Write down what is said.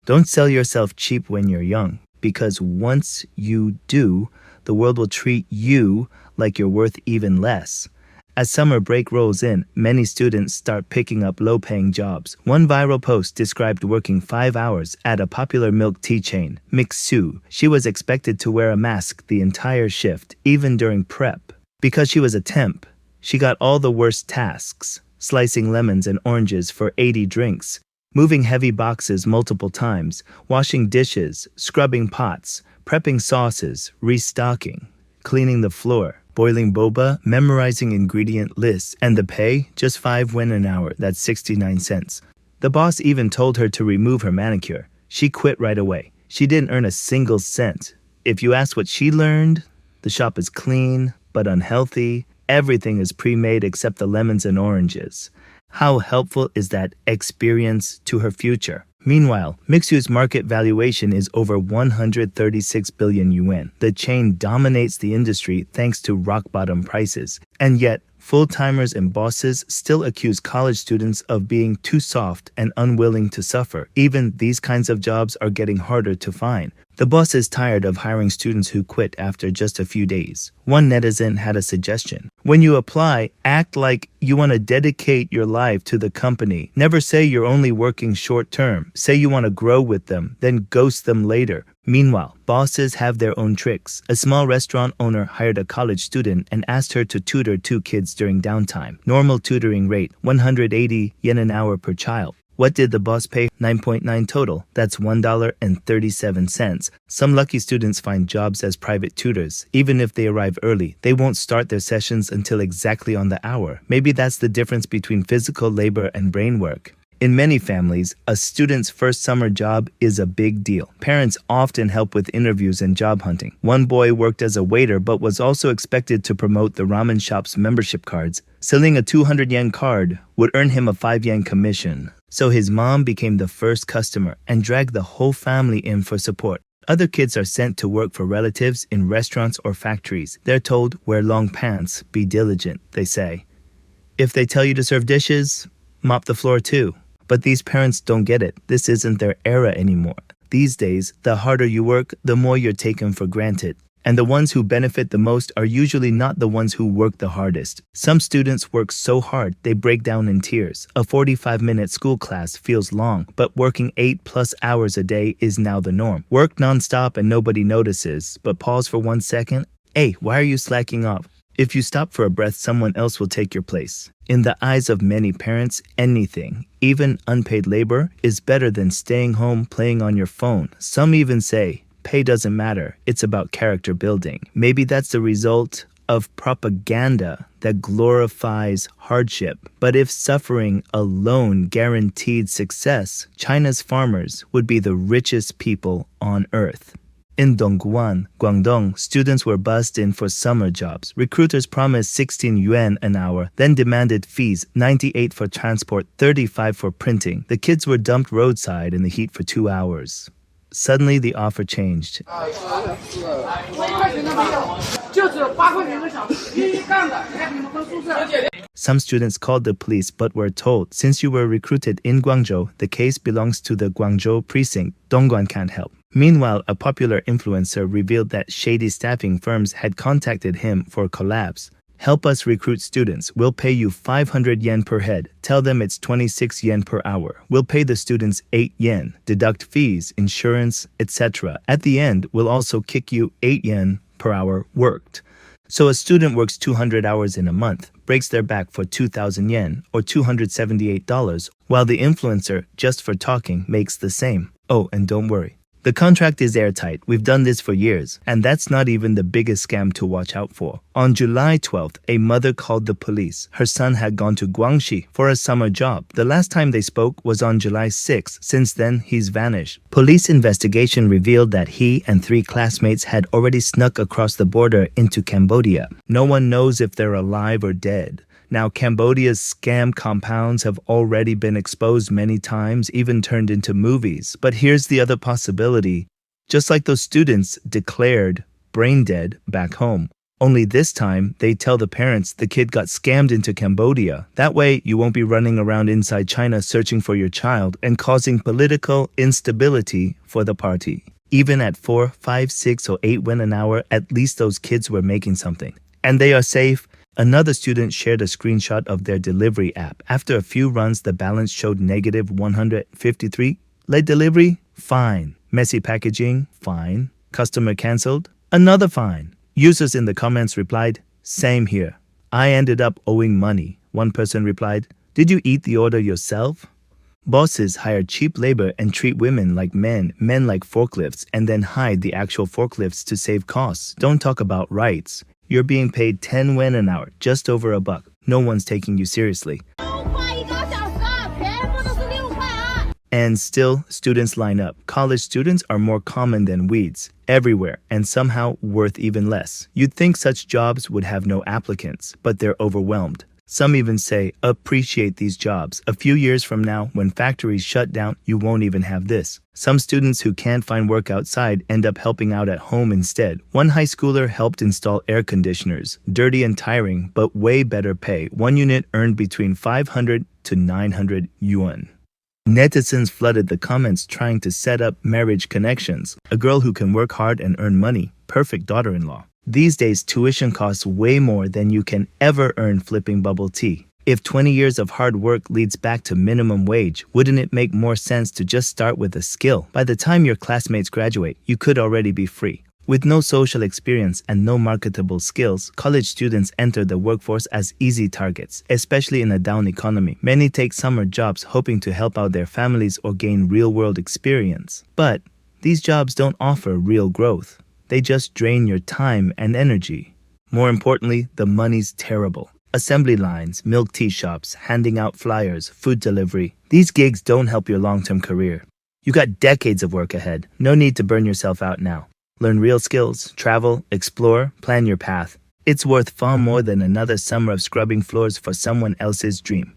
Don't sell yourself cheap when you're young, because once you do, the world will treat you like you're worth even less. As summer break rolls in, many students start picking up low-paying jobs. One viral post described working 5 hours at a popular milk tea chain, Mixu. She was expected to wear a mask the entire shift, even during prep. Because she was a temp, she got all the worst tasks: slicing lemons and oranges for 80 drinks, moving heavy boxes multiple times, washing dishes, scrubbing pots, prepping sauces, restocking, cleaning the floor, boiling boba, memorizing ingredient lists, and the pay? Just 5 yen an hour, that's 69 cents. The boss even told her to remove her manicure. She quit right away. She didn't earn a single cent. If you ask what she learned, the shop is clean, but unhealthy. Everything is pre-made except the lemons and oranges. How helpful is that experience to her future? Meanwhile, Mixu's market valuation is over 136 billion yuan. The chain dominates the industry thanks to rock-bottom prices. And yet, full-timers and bosses still accuse college students of being too soft and unwilling to suffer. Even these kinds of jobs are getting harder to find. The boss is tired of hiring students who quit after just a few days. One netizen had a suggestion. When you apply, act like you want to dedicate your life to the company. Never say you're only working short term. Say you want to grow with them, then ghost them later. Meanwhile, bosses have their own tricks. A small restaurant owner hired a college student and asked her to tutor 2 kids during downtime. Normal tutoring rate, 180 yen an hour per child. What did the boss pay? 9.9 total. That's $1.37. Some lucky students find jobs as private tutors. Even if they arrive early, they won't start their sessions until exactly on the hour. Maybe that's the difference between physical labor and brain work. In many families, a student's first summer job is a big deal. Parents often help with interviews and job hunting. One boy worked as a waiter but was also expected to promote the ramen shop's membership cards. Selling a 200 yen card would earn him a 5 yen commission. So his mom became the first customer and dragged the whole family in for support. Other kids are sent to work for relatives in restaurants or factories. They're told, wear long pants, be diligent, they say. If they tell you to serve dishes, mop the floor too. But these parents don't get it. This isn't their era anymore. These days, the harder you work, the more you're taken for granted. And the ones who benefit the most are usually not the ones who work the hardest. Some students work so hard, they break down in tears. A 45-minute school class feels long, but working 8+ hours a day is now the norm. Work nonstop and nobody notices, but pause for 1 second. Hey, why are you slacking off? If you stop for a breath, someone else will take your place. In the eyes of many parents, anything, even unpaid labor, is better than staying home playing on your phone. Some even say, pay doesn't matter, it's about character building. Maybe that's the result of propaganda that glorifies hardship. But if suffering alone guaranteed success, China's farmers would be the richest people on earth. In Dongguan, Guangdong, students were bussed in for summer jobs. Recruiters promised 16 yuan an hour, then demanded fees, 98 for transport, 35 for printing. The kids were dumped roadside in the heat for 2 hours. Suddenly, the offer changed. Some students called the police but were told, since you were recruited in Guangzhou, the case belongs to the Guangzhou precinct. Dongguan can't help. Meanwhile, a popular influencer revealed that shady staffing firms had contacted him for collabs. Help us recruit students. We'll pay you 500 yen per head. Tell them it's 26 yen per hour. We'll pay the students 8 yen. Deduct fees, insurance, etc. At the end, we'll also kick you 8 yen per hour worked. So a student works 200 hours in a month, breaks their back for 2,000 yen or $278, while the influencer, just for talking, makes the same. Oh, and don't worry. The contract is airtight. We've done this for years. And that's not even the biggest scam to watch out for. On July 12th, a mother called the police. Her son had gone to Guangxi for a summer job. The last time they spoke was on July 6th. Since then, he's vanished. Police investigation revealed that he and 3 classmates had already snuck across the border into Cambodia. No one knows if they're alive or dead. Now, Cambodia's scam compounds have already been exposed many times, even turned into movies. But here's the other possibility. Just like those students declared brain dead back home, Only this time, they tell the parents the kid got scammed into Cambodia. That way, you won't be running around inside China searching for your child and causing political instability for the party. Even at 4, 5, 6, or 8 won an hour, at least those kids were making something. And they are safe. Another student shared a screenshot of their delivery app. After a few runs, the balance showed negative 153. Late delivery? Fine. Messy packaging? Fine. Customer cancelled? Another fine. Users in the comments replied, "Same here. I ended up owing money." One person replied, "Did you eat the order yourself?" Bosses hire cheap labor and treat women like men like forklifts, and then hide the actual forklifts to save costs. Don't talk about rights. You're being paid 10 wen an hour, just over a buck. No one's taking you seriously. And still, students line up. College students are more common than weeds, everywhere, and somehow worth even less. You'd think such jobs would have no applicants, but they're overwhelmed. Some even say, appreciate these jobs. A few years from now, when factories shut down, you won't even have this. Some students who can't find work outside end up helping out at home instead. One high schooler helped install air conditioners. Dirty and tiring, but way better pay. One unit earned between 500 to 900 yuan. Netizens flooded the comments trying to set up marriage connections. A girl who can work hard and earn money. Perfect daughter-in-law. These days, tuition costs way more than you can ever earn flipping bubble tea. If 20 years of hard work leads back to minimum wage, wouldn't it make more sense to just start with a skill? By the time your classmates graduate, you could already be free. With no social experience and no marketable skills, college students enter the workforce as easy targets, especially in a down economy. Many take summer jobs hoping to help out their families or gain real-world experience. But these jobs don't offer real growth. They just drain your time and energy. More importantly, the money's terrible. Assembly lines, milk tea shops, handing out flyers, food delivery. These gigs don't help your long-term career. You got decades of work ahead. No need to burn yourself out now. Learn real skills, travel, explore, plan your path. It's worth far more than another summer of scrubbing floors for someone else's dream.